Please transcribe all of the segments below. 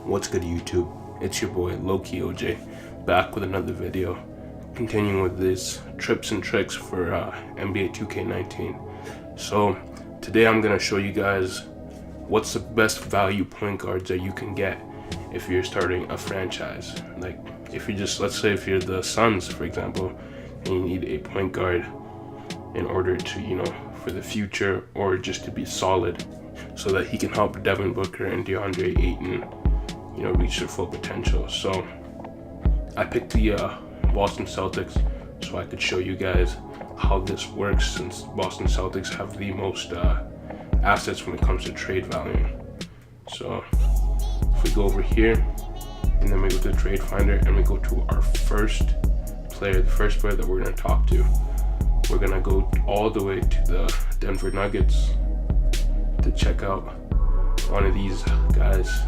What's good, YouTube? It's your boy Lowkey OJ, back with another video, continuing with these tips and tricks for NBA 2K19. So today I'm gonna show you guys what's the best value point guards that you can get if you're starting a franchise. Like if you just, let's say if you're the Suns, for example, and you need a point guard in order to, for the future, or just to be solid so that he can help Devin Booker and DeAndre Ayton reach their full potential. So I picked the Boston Celtics so I could show you guys how this works, since Boston Celtics have the most assets when it comes to trade value. So if we go over here and then we go to the trade finder and we go to our first player, the first player that we're going to talk to, we're going to go all the way to the Denver Nuggets to check out one of these guys.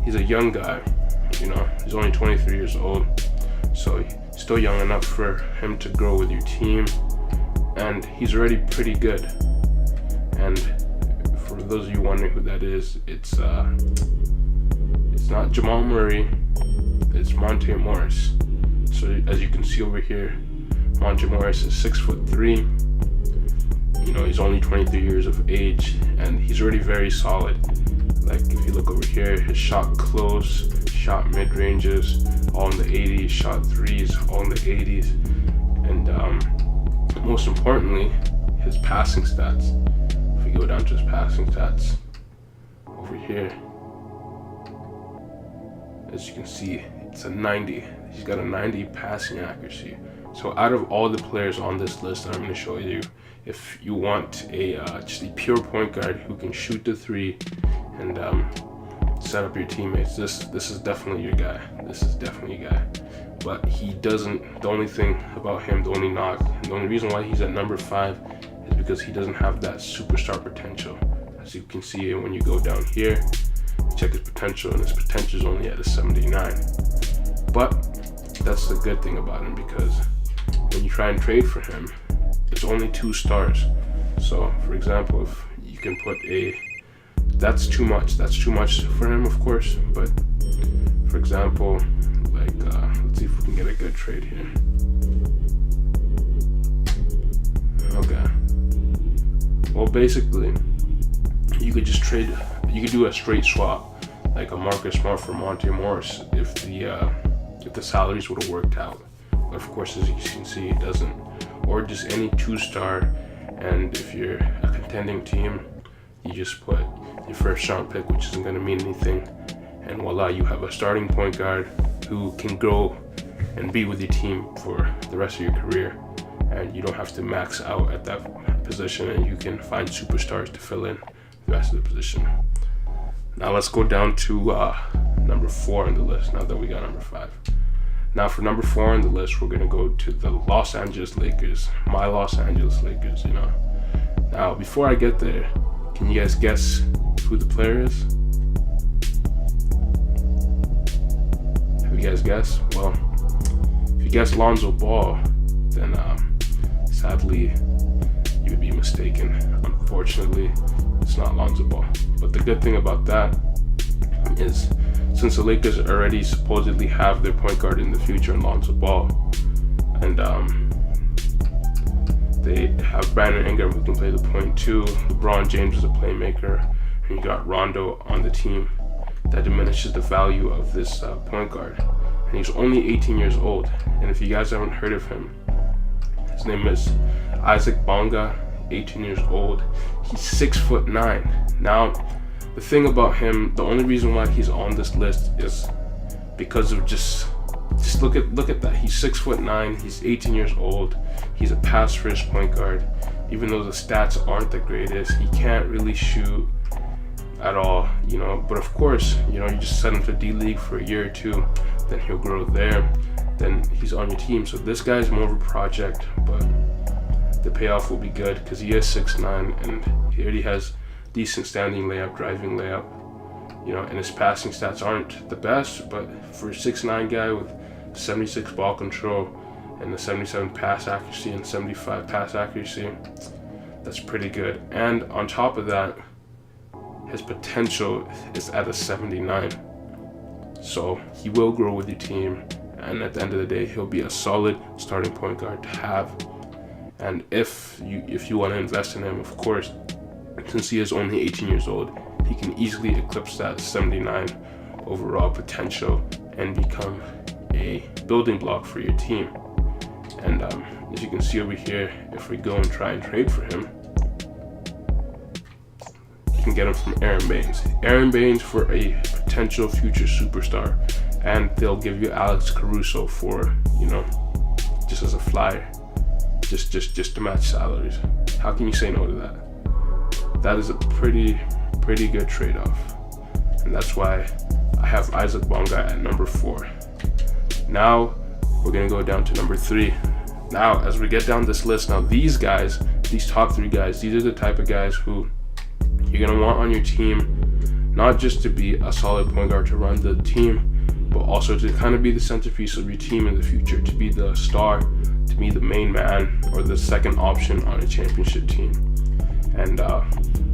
He's a young guy, he's only 23 years old, so he's still young enough for him to grow with your team, and he's already pretty good. And for those of you wondering who that is, it's not Jamal Murray, it's Monte Morris. So as you can see over here, Monte Morris is 6'3". He's only 23 years of age, and he's already very solid. Like if you look over here, his shot close, shot mid ranges, all in the 80s, shot threes, all in the 80s, and most importantly, his passing stats. If we go down to his passing stats over here, as you can see, it's a 90. He's got a 90 passing accuracy. So out of all the players on this list that I'm going to show you, if you want a just a pure point guard who can shoot the three and set up your teammates, this is definitely your guy. This is definitely your guy. But he doesn't, the only thing about him, the only knock, and the only reason why he's at number 5 is because he doesn't have that superstar potential. As you can see when you go down here, check his potential, and his potential is only at a 79. But that's the good thing about him, because when you try and trade for him, it's only 2 stars. So for example, if you can put that's too much for him, of course, but for example, like let's see if we can get a good trade here. Okay, well, basically you could just trade, you could do a straight swap, like a Marcus Smart for Monte Morris, if the salaries would have worked out. But of course, as you can see, it doesn't. Or just any 2-star, and if you're a contending team, you just put your first round pick, which isn't going to mean anything, and voila, you have a starting point guard who can grow and be with your team for the rest of your career, and you don't have to max out at that position, and you can find superstars to fill in the rest of the position. Now let's go down to number 4 on the list, now that we got number 5. Now for number 4 on the list, we're going to go to the Los Angeles Lakers. My Los Angeles Lakers, Now, before I get there, can you guys guess who the player is? Have you guys guessed? Well, if you guess Lonzo Ball, then sadly, you would be mistaken. Unfortunately, it's not Lonzo Ball. But the good thing about that is, since the Lakers already supposedly have their point guard in the future in Lonzo Ball, and they have Brandon Ingram who can play the point too, LeBron James is a playmaker, and you got Rondo on the team, that diminishes the value of this point guard. And he's only 18 years old, and if you guys haven't heard of him, his name is Isaac Bonga, 18 years old. He's 6'9". Now, the thing about him, the only reason why he's on this list is because of just look at that. He's 6'9", he's 18 years old, he's a pass-first point guard. Even though the stats aren't the greatest, he can't really shoot at all, but of course, you just set him to D-League for a year or 2, then he'll grow there, then he's on your team. So this guy's more of a project, but the payoff will be good because he is 6'9", and he already has decent standing layup, driving layup, and his passing stats aren't the best, but for a 6'9" guy with 76 ball control and the 77 pass accuracy and 75 pass accuracy, that's pretty good. And on top of that, his potential is at a 79. So he will grow with your team, and at the end of the day, he'll be a solid starting point guard to have. And if you want to invest in him, of course, since he is only 18 years old, he can easily eclipse that 79 overall potential and become a building block for your team. And as you can see over here, if we go and try and trade for him, you can get him from Aaron Baines. Aaron Baines for a potential future superstar, and they'll give you Alex Caruso for, just as a flyer, just to match salaries. How can you say no to that? That is a pretty good trade-off, and that's why I have Isaac Bonga at number 4. Now we're gonna go down to number 3. Now, as we get down this list, now these guys, these top 3 guys, these are the type of guys who you're gonna want on your team, not just to be a solid point guard to run the team, but also to kind of be the centerpiece of your team in the future, to be the star, to be the main man or the second option on a championship team. And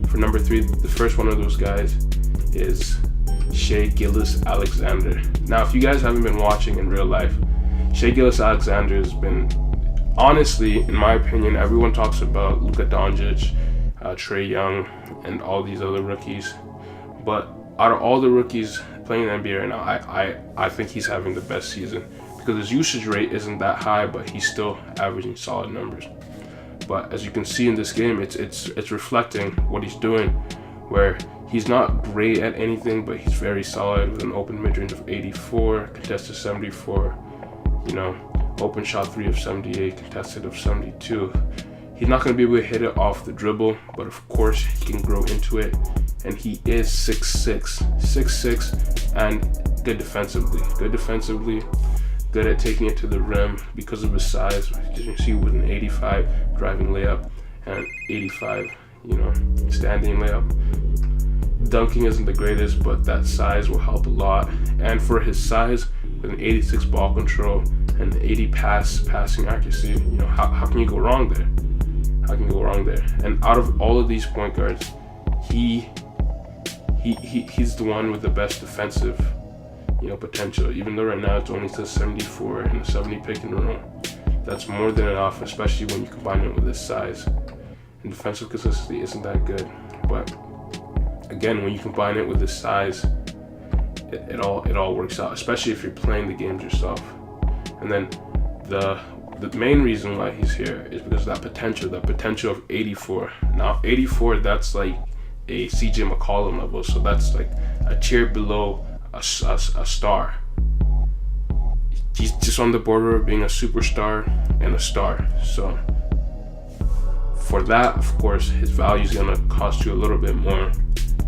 for number 3, the first one of those guys is Shai Gilgeous-Alexander. Now, if you guys haven't been watching in real life, Shai Gilgeous-Alexander has been, honestly, in my opinion, everyone talks about Luka Doncic, Trae Young, and all these other rookies. But out of all the rookies playing in the NBA right now, I think he's having the best season because his usage rate isn't that high, but he's still averaging solid numbers. But as you can see in this game, it's reflecting what he's doing, where he's not great at anything, but he's very solid with an open mid-range of 84, contested 74, open shot 3 of 78, contested of 72. He's not going to be able to hit it off the dribble, but of course he can grow into it. And he is 6'6", and good defensively. Good at taking it to the rim because of his size. As you can see, with an 85 driving layup and an 85, standing layup. Dunking isn't the greatest, but that size will help a lot. And for his size, with an 86 ball control and 80 passing accuracy, how can you go wrong there? How can you go wrong there? And out of all of these point guards, he's the one with the best defensive, potential. Even though right now it's only to 74 and a 70 pick and roll, that's more than enough, especially when you combine it with his size. And defensive consistency isn't that good, but again, when you combine it with his size, it all works out, especially if you're playing the games yourself. And then the main reason why he's here is because of that potential of 84. Now 84, that's like a CJ McCollum level, so that's like a tier below a star. He's just on the border of being a superstar and a star. So for that, of course, his value is gonna cost you a little bit more.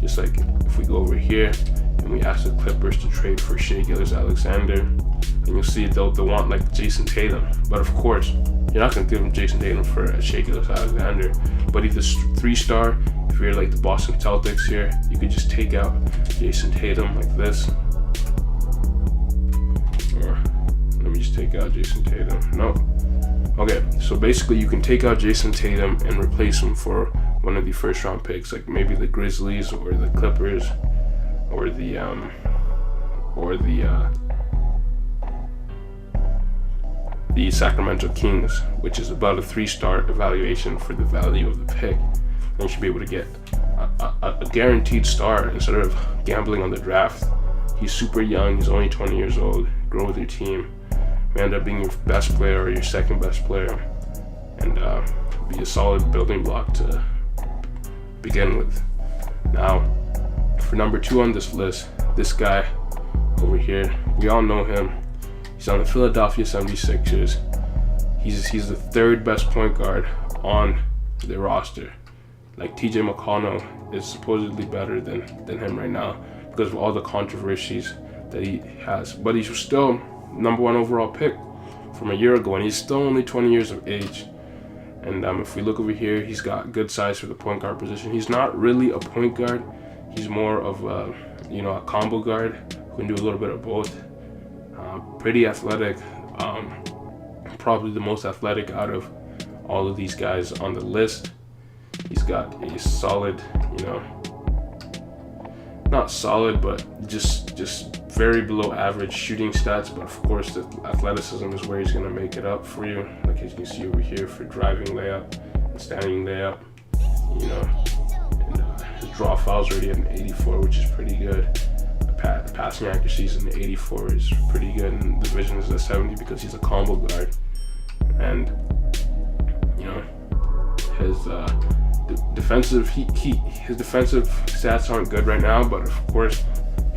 Just like if we go over here and we ask the Clippers to trade for Shai Gilgeous-Alexander, and you'll see they'll want like Jason Tatum. But of course, you're not gonna give him Jason Tatum for a Shai Gilgeous-Alexander. But he's a 3-star. If you're like the Boston Celtics here, you could just take out Jason Tatum like this. Or let me just take out Jason Tatum. No. Okay, so basically you can take out Jason Tatum and replace him for one of the first-round picks, like maybe the Grizzlies or the Clippers or the Sacramento Kings, which is about a 3-star evaluation for the value of the pick. And you should be able to get a guaranteed star instead of gambling on the draft. He's super young, he's only 20 years old. Grow with your team, may end up being your best player or your second best player, and be a solid building block to begin with. Now, for number 2 on this list, this guy over here, we all know him. He's on the Philadelphia 76ers. He's the 3rd best point guard on the roster. Like TJ McConnell is supposedly better than him right now because of all the controversies that he has. But he's still number 1 overall pick from a year ago, and he's still only 20 years of age. And if we look over here, he's got good size for the point guard position. He's not really a point guard. He's more of a combo guard who can do a little bit of both. Pretty athletic, probably the most athletic out of all of these guys on the list. He's got a solid, not solid, but just just very below average shooting stats, but of course the athleticism is where he's going to make it up for you. Like as you can see over here for driving layup and standing layup, you know, and his draw foul's already at an 84, which is pretty good. Passing accuracy is an 84, is pretty good, and the vision is at 70 because he's a combo guard. And you know, his defensive his defensive stats aren't good right now, but of course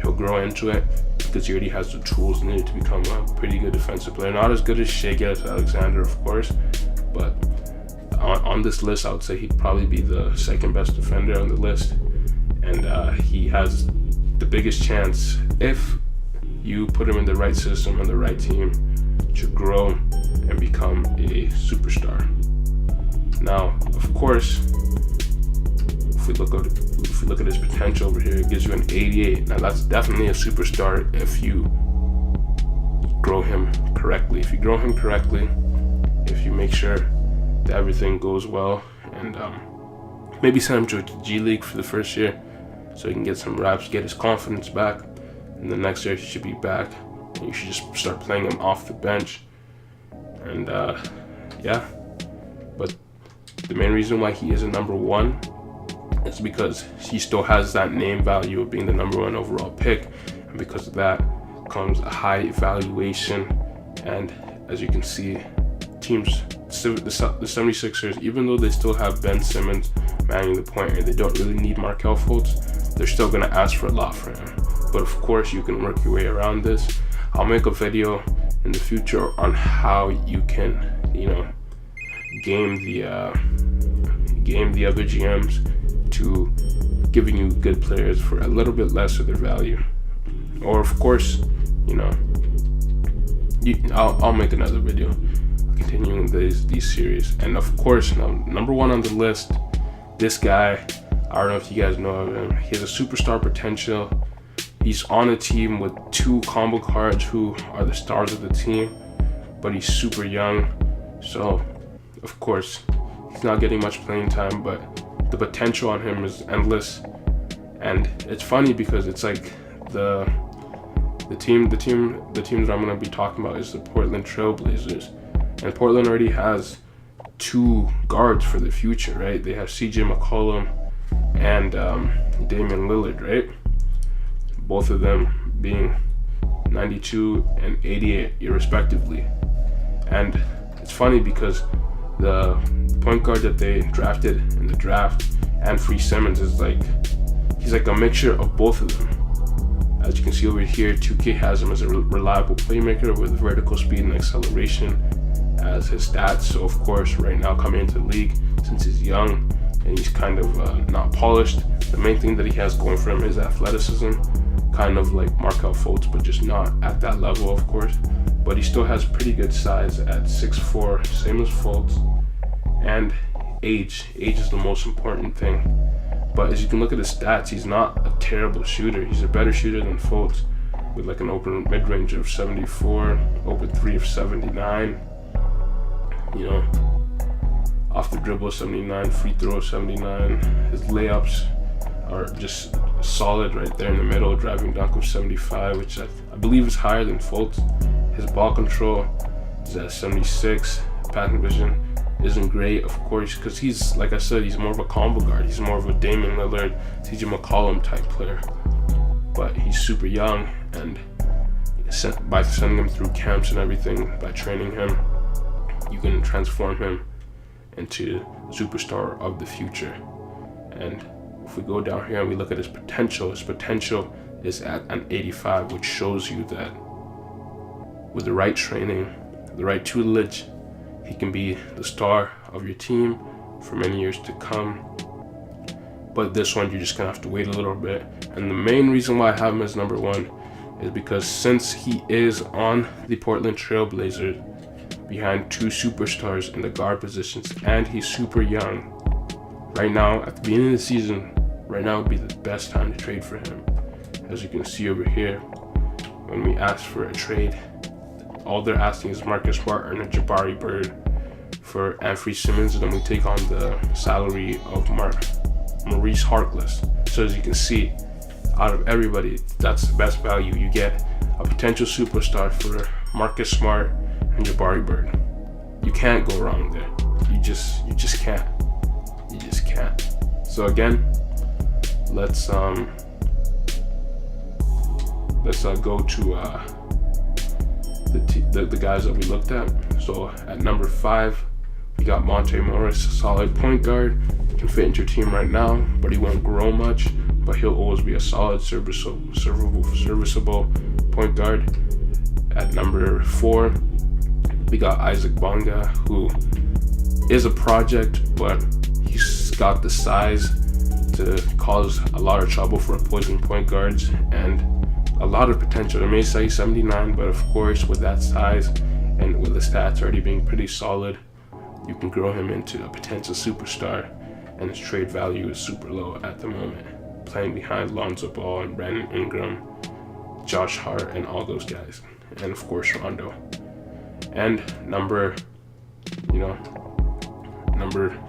he'll grow into it because he already has the tools needed to become a pretty good defensive player. Not as good as Shai Gilgeous-Alexander, of course, but on this list, I would say he'd probably be the second best defender on the list, and he has the biggest chance, if you put him in the right system and the right team, to grow and become a superstar. Now, of course, if we look at his potential over here, it gives you an 88. Now that's definitely a superstar if you grow him correctly. If you grow him correctly, if you make sure that everything goes well, and maybe send him to a G League for the first year so he can get some reps, get his confidence back, and the next year he should be back, and you should just start playing him off the bench. And yeah, but the main reason why he isn't number one is because he still has that name value of being the number one overall pick, and because of that comes a high evaluation. And as you can see, teams, the 76ers, even though they still have Ben Simmons manning the point and they don't really need Markelle Fultz, they're still going to ask for a lot for him. But of course, you can work your way around this. I'll make a video in the future on how you can, you know, game the other GMs to giving you good players for a little bit less of their value. Or of course, you know, I'll make another video continuing these series. And of course, now number one on the list, this guy, I don't know if you guys know of him. He has a superstar potential. He's on a team with two combo guards who are the stars of the team, but he's super young. So, of course, he's not getting much playing time, but the potential on him is endless. And it's funny because it's like the team that I'm gonna be talking about is the Portland Trail Blazers, and Portland already has two guards for the future, right? They have CJ McCollum and Damian Lillard, right? Both of them being 92 and 88 irrespectively. And it's funny because the point guard that they drafted in the draft, Anfernee Simons, is like, he's like a mixture of both of them. As you can see over here, 2K has him as a reliable playmaker with vertical speed and acceleration as his stats. So of course, right now coming into the league, since he's young and he's kind of not polished, the main thing that he has going for him is athleticism, kind of like Markelle Fultz, but just not at that level, of course. But he still has pretty good size at 6'4", same as Fultz. And age is the most important thing. But as you can look at his stats, he's not a terrible shooter. He's a better shooter than Fultz, with like an open mid-range of 74, open three of 79, you know, off the dribble 79, free throw 79. His layups are just solid right there in the middle, driving dunk of 75, which I believe is higher than Fultz. His ball control is at 76. Passing vision isn't great, of course, because he's, like I said, he's more of a combo guard. He's more of a Damian Lillard, CJ McCollum type player. But he's super young, and by sending him through camps and everything, by training him, you can transform him into the superstar of the future. And if we go down here and we look at his potential is at an 85, which shows you that with the right training, the right tutelage, he can be the star of your team for many years to come. But this one, you're just gonna have to wait a little bit. And the main reason why I have him as number one is because since he is on the Portland Trail Blazers behind two superstars in the guard positions, and he's super young, right now, at the beginning of the season, right now would be the best time to trade for him. As you can see over here, when we ask for a trade, all they're asking is Marcus Smart and a Jabari Bird for Anfernee Simons, and then we take on the salary of Maurice Harkless. So as you can see, out of everybody, that's the best value. You get a potential superstar for Marcus Smart and Jabari Bird. You can't go wrong there. You just can't. You just can't. So again, let's go to the guys that we looked at. So at number 5, we got Monte Morris, solid point guard. Can fit into your team right now, but he won't grow much. But he'll always be a solid, serviceable point guard. At number 4, we got Isaac Bonga, who is a project, but he's got the size to cause a lot of trouble for opposing point guards and a lot of potential. They may say 79, but of course with that size and with the stats already being pretty solid, you can grow him into a potential superstar, and his trade value is super low at the moment, playing behind Lonzo Ball and Brandon Ingram, Josh Hart, and all those guys, and of course Rondo. And number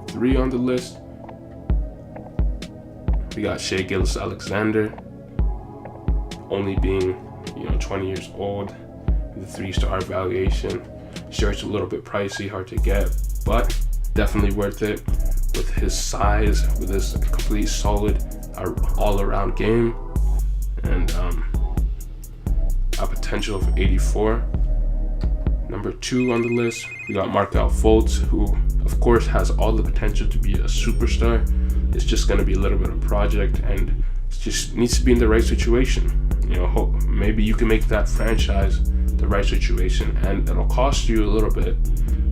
3 on the list, we got Shai Gilgeous-Alexander, only being 20 years old, the 3-star evaluation. Sure, it's a little bit pricey, hard to get, but definitely worth it with his size, with his complete solid all-around game, and a potential of 84. Number 2 on the list, we got Markelle Fultz, who of course has all the potential to be a superstar. It's just going to be a little bit of a project, and it just needs to be in the right situation. Maybe you can make that franchise the right situation, and it'll cost you a little bit,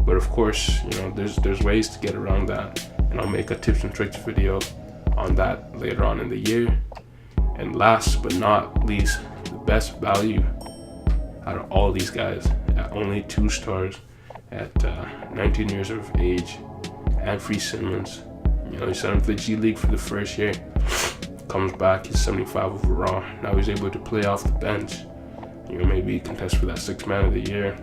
but of course, there's ways to get around that, and I'll make a tips and tricks video on that later on in the year. And last but not least, the best value out of all these guys at only 2 stars at 19 years of age, Anthony Simmons. He sent him to the G League for the first year, comes back, he's 75 overall. Now he's able to play off the bench. Maybe contest for that 6th man of the year.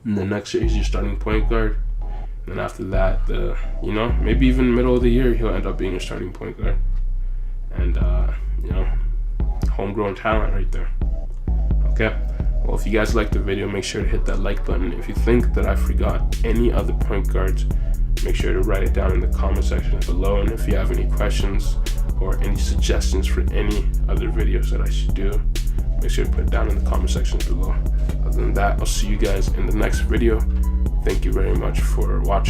And the next year he's your starting point guard. And then after that, maybe even middle of the year he'll end up being your starting point guard. And homegrown talent right there. Okay. Well, if you guys liked the video, make sure to hit that like button. If you think that I forgot any other point guards, make sure to write it down in the comment section below. And if you have any questions or any suggestions for any other videos that I should do, make sure to put it down in the comment section below. Other than that, I'll see you guys in the next video. Thank you very much for watching.